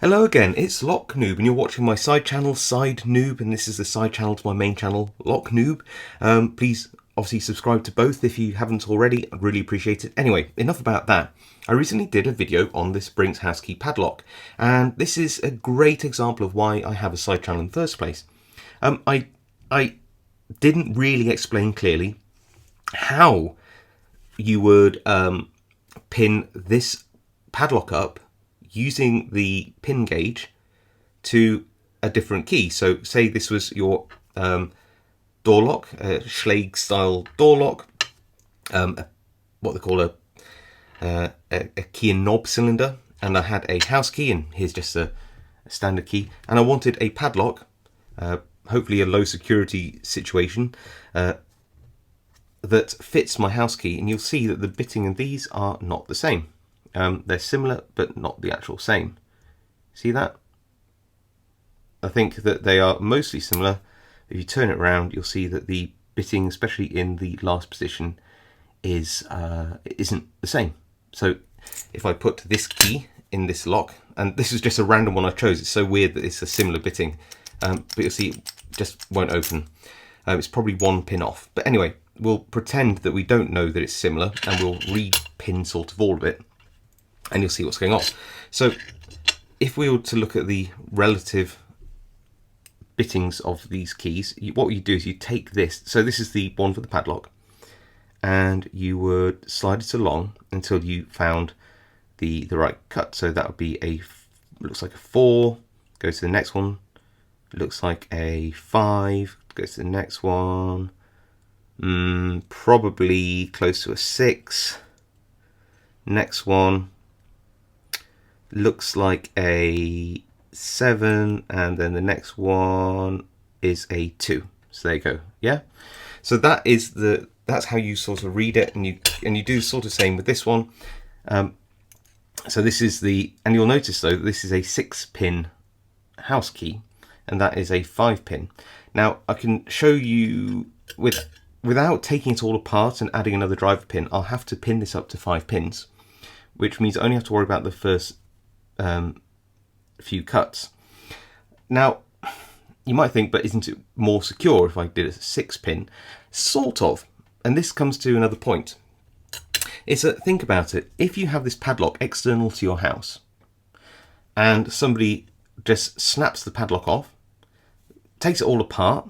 Hello again, it's Lock Noob, and you're watching my side channel, Side Noob, and this is the side channel to my main channel, Lock Noob. Please, obviously, subscribe to both if you haven't already. I'd really appreciate it. Anyway, enough about that. I recently did a video on this Brinks house key padlock, and this is a great example of why I have a side channel in the first place. I didn't really explain clearly how you would pin this padlock up using the pin gauge to a different key. So say this was your door lock, a Schlage style door lock, what they call a key and knob cylinder, and I had a house key, and here's just a standard key, and I wanted a padlock, hopefully a low security situation, that fits my house key, and you'll see that the bitting in these are not the same. They're similar, but not the actual same. See that? I think that they are mostly similar. If you turn it around, you'll see that the bitting, especially in the last position, isn't the same. So if I put this key in this lock, and this is just a random one I chose, it's so weird that it's a similar bitting, but you'll see it just won't open. It's probably one pin off. But anyway, we'll pretend that we don't know that it's similar, and we'll re-pin sort of all of it, and you'll see what's going on. So if we were to look at the relative bittings of these keys, what you do is you take this, so this is the one for the padlock, and you would slide it along until you found the right cut. So that would be looks like a 4, goes to the next one, looks like a 5, goes to the next one, probably close to a 6, next one looks like a 7, and then the next one is a 2. So there you go. Yeah. So that's how you sort of read it, and you do sort of same with this one. So this is and you'll notice though this is a 6-pin house key, and that is a 5-pin. Now I can show you without taking it all apart and adding another driver pin. I'll have to pin this up to 5 pins, which means I only have to worry about the first few cuts. Now you might think, but isn't it more secure if I did a 6-pin? Sort of. And this comes to another point. It's think about it. If you have this padlock external to your house, and somebody just snaps the padlock off, takes it all apart,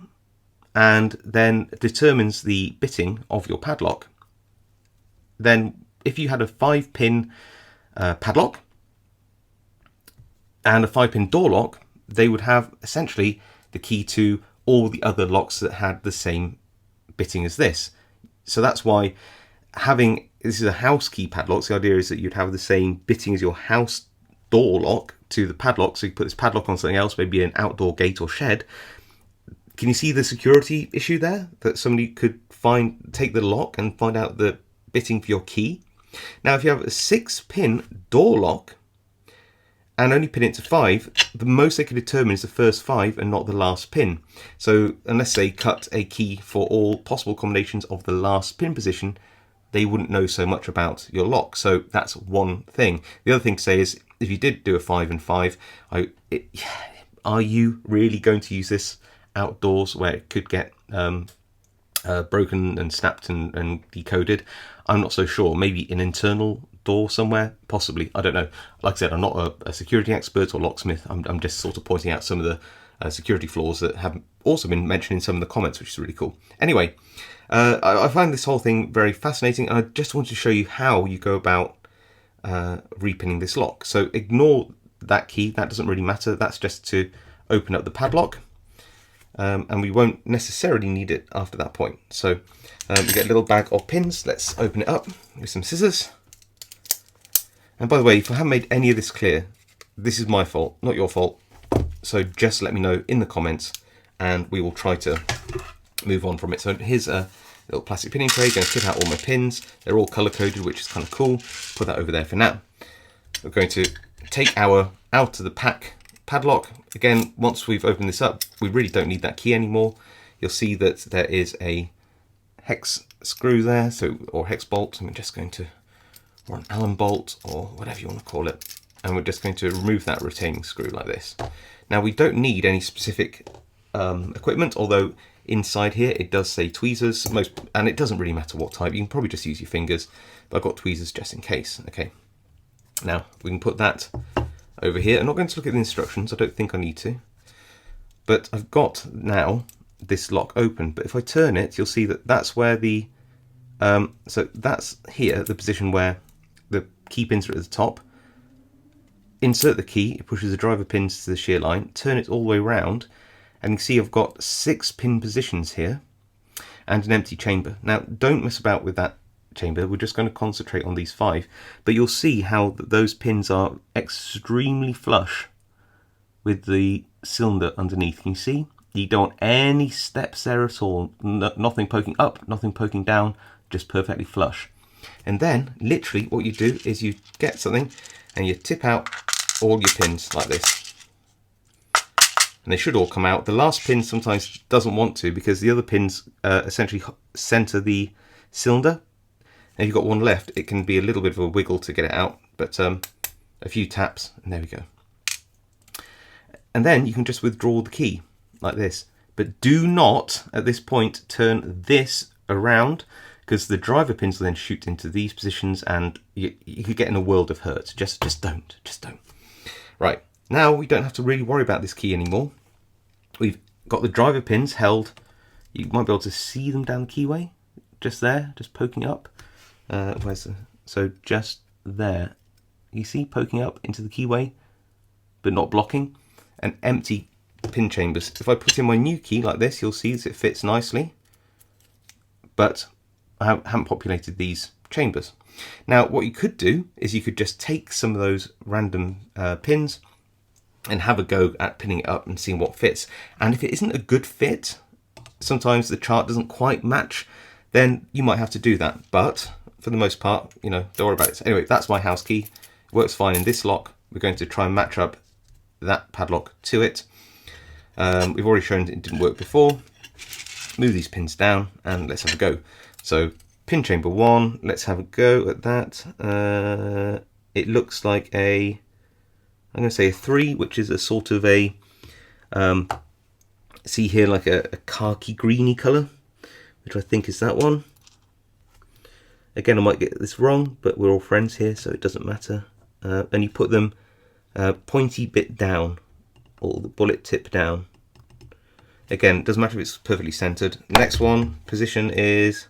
and then determines the bitting of your padlock, then if you had a 5-pin padlock and a 5-pin door lock, they would have essentially the key to all the other locks that had the same bitting as this. So that's why this is a house key padlock. So the idea is that you'd have the same bitting as your house door lock to the padlock. So you put this padlock on something else, maybe an outdoor gate or shed. Can you see the security issue there? That somebody could take the lock and find out the bitting for your key. Now, if you have a 6-pin door lock and only pin it to 5, the most they can determine is the first 5 and not the last pin. So unless they cut a key for all possible combinations of the last pin position, they wouldn't know so much about your lock. So that's one thing. The other thing to say is, if you did do a 5 and 5, are you really going to use this outdoors where it could get broken and snapped and decoded? I'm not so sure. Maybe an internal door somewhere, possibly. I don't know. Like I said, I'm not a security expert or locksmith. I'm just sort of pointing out some of the security flaws that have also been mentioned in some of the comments, which is really cool. Anyway, I find this whole thing very fascinating, and I just want to show you how you go about repinning this lock. So ignore that key. That doesn't really matter. That's just to open up the padlock. And we won't necessarily need it after that point. So we get a little bag of pins. Let's open it up with some scissors. And by the way, if I haven't made any of this clear, this is my fault, not your fault. So just let me know in the comments, and we will try to move on from it. So here's a little plastic pinning tray. Going to tip out all my pins. They're all color coded, which is kind of cool. Put that over there for now. We're going to take our out of the pack padlock. Again, once we've opened this up, we really don't need that key anymore. You'll see that there is a hex screw there, or hex bolt. I'm just going to or an Allen bolt, or whatever you want to call it. and we're just going to remove that retaining screw like this. Now we don't need any specific equipment, although inside here it does say tweezers, and it doesn't really matter what type. You can probably just use your fingers, but I've got tweezers just in case. Okay, now we can put that over here. I'm not going to look at the instructions, I don't think I need to, but I've got now this lock open. But if I turn it, you'll see that that's where the so that's here, the position where the key pins are at the top. Insert the key, it pushes the driver pins to the shear line, turn it all the way around, and you can see I've got 6 pin positions here and an empty chamber. Now don't mess about with that chamber, we're just going to concentrate on these 5, but you'll see how those pins are extremely flush with the cylinder underneath. Can you see? You don't want any steps there at all, nothing poking up, nothing poking down, just perfectly flush. And then literally what you do is you get something and you tip out all your pins like this, and they should all come out. The last pin sometimes doesn't want to because the other pins essentially center the cylinder, and if you've got one left it can be a little bit of a wiggle to get it out, but a few taps and there we go. And then you can just withdraw the key like this, but do not at this point turn this around, because the driver pins will then shoot into these positions and you could get in a world of hurt. Just don't. Right, now we don't have to really worry about this key anymore. We've got the driver pins held. You might be able to see them down the keyway, just there, just poking up. So just there. You see, poking up into the keyway, but not blocking. And empty pin chambers. If I put in my new key like this, you'll see that it fits nicely, but I haven't populated these chambers. Now what you could do is you could just take some of those random pins and have a go at pinning it up and seeing what fits. And if it isn't a good fit, sometimes the chart doesn't quite match, then you might have to do that. But for the most part, you know, don't worry about it. Anyway, that's my house key. It works fine in this lock. We're going to try and match up that padlock to it. We've already shown it didn't work before. Move these pins down and let's have a go. So pin chamber 1, let's have a go at that. It looks like I'm going to say a 3, which is a sort of a, see here, like a khaki greeny colour, which I think is that one. Again, I might get this wrong, but we're all friends here, so it doesn't matter. And you put them pointy bit down, or the bullet tip down. Again, it doesn't matter if it's perfectly centered. Next one, position is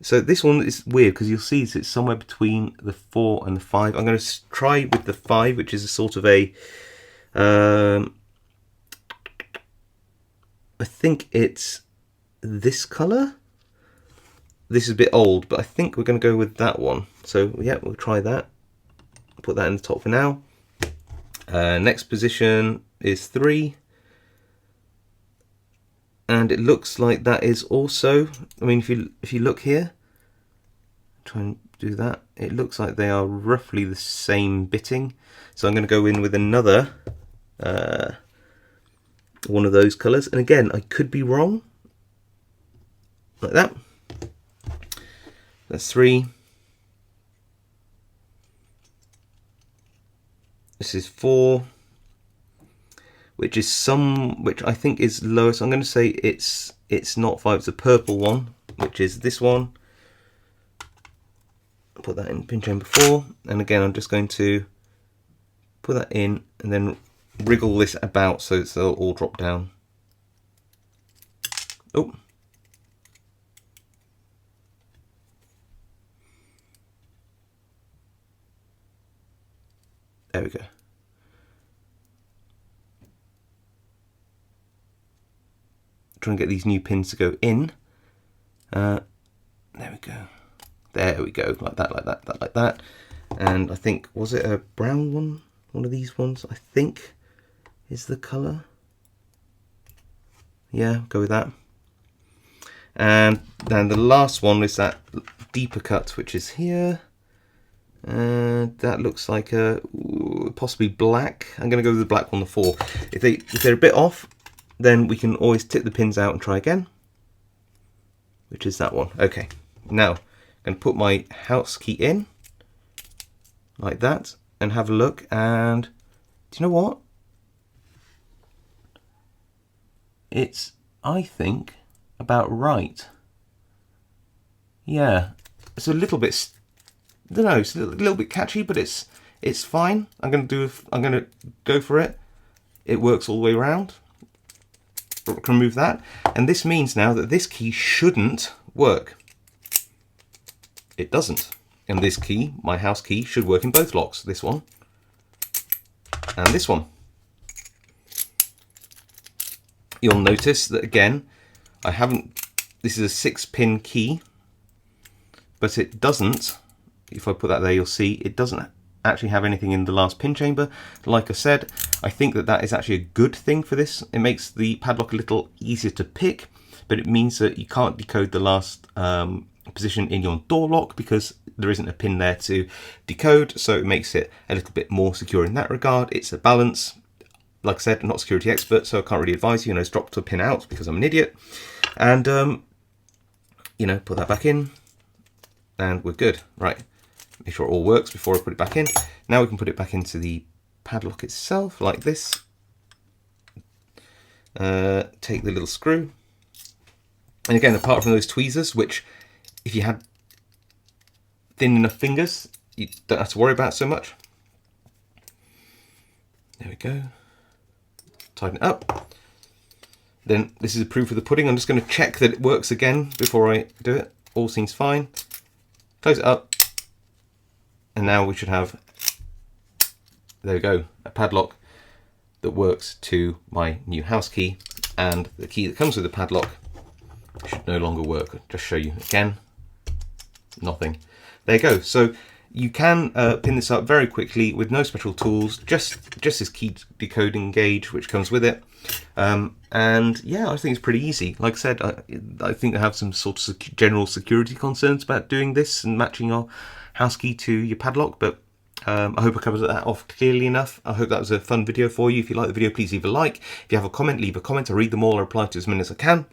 So this one is weird because you'll see it's somewhere between the 4 and the 5. I'm going to try with the 5, which is a sort of a I think it's this colour. This is a bit old, but I think we're going to go with that one. So yeah, we'll try that. Put that in the top for now. Next position is 3. And it looks like that is also, I mean, if you look here, try and do that, it looks like they are roughly the same bitting. So I'm going to go in with another one of those colours. And again, I could be wrong. Like that. That's 3. This is 4. Which I think is lower. So I'm going to say it's not 5. It's a purple one, which is this one. Put that in pin chamber 4, and again I'm just going to put that in and then wriggle this about so they'll all drop down. Oh. There we go. Try and get these new pins to go in. There we go. There we go. Like that, like that, like that. And I think, was it a brown one? One of these ones, I think, is the colour. Yeah, go with that. And then the last one is that deeper cut, which is here. And that looks like a possibly black. I'm going to go with the black one, the 4. If they're a bit off, then we can always tip the pins out and try again, which is that one. Okay, now I'm going to put my house key in, like that and have a look, and do you know what? It's, I think, about right. Yeah, it's a little bit, I don't know, it's a little bit catchy, but it's fine. I'm gonna go for it. It works all the way around. Remove that, and this means now that this key shouldn't work. It doesn't. And this key, my house key, should work in both locks. This one and this one. You'll notice that again, this is a 6-pin key, but it doesn't, if I put that there, you'll see it doesn't actually have anything in the last pin chamber. Like I said, I think that is actually a good thing for this. It makes the padlock a little easier to pick, but it means that you can't decode the last position in your door lock because there isn't a pin there to decode, so it makes it a little bit more secure in that regard. It's a balance. Like I said, I'm not a security expert, so I can't really advise you, just drop the pin out because I'm an idiot. And, put that back in, and we're good. Right, make sure it all works before I put it back in. Now we can put it back into the padlock itself, like this. Take the little screw. And again, apart from those tweezers, which if you had thin enough fingers, you don't have to worry about so much. There we go. Tighten it up. Then this is a proof of the pudding. I'm just going to check that it works again before I do it. All seems fine. Close it up. And now we should have, there we go, a padlock that works to my new house key. And the key that comes with the padlock should no longer work. I'll just show you again. Nothing. There you go. So you can pin this up very quickly with no special tools, just this key decoding gauge which comes with it. And yeah, I think it's pretty easy. Like I said, I think I have some sort of general security concerns about doing this and matching your house key to your padlock, but I hope I covered that off clearly enough. I hope that was a fun video for you. If you like the video, please leave a like. If you have a comment, leave a comment. I read them all. I reply to as many as I can.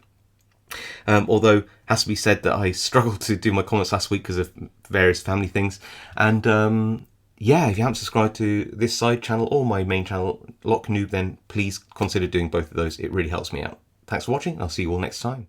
Although it has to be said that I struggled to do my comments last week because of various family things. And yeah, if you haven't subscribed to this side channel or my main channel, Lock Noob, then please consider doing both of those. It really helps me out. Thanks for watching. I'll see you all next time.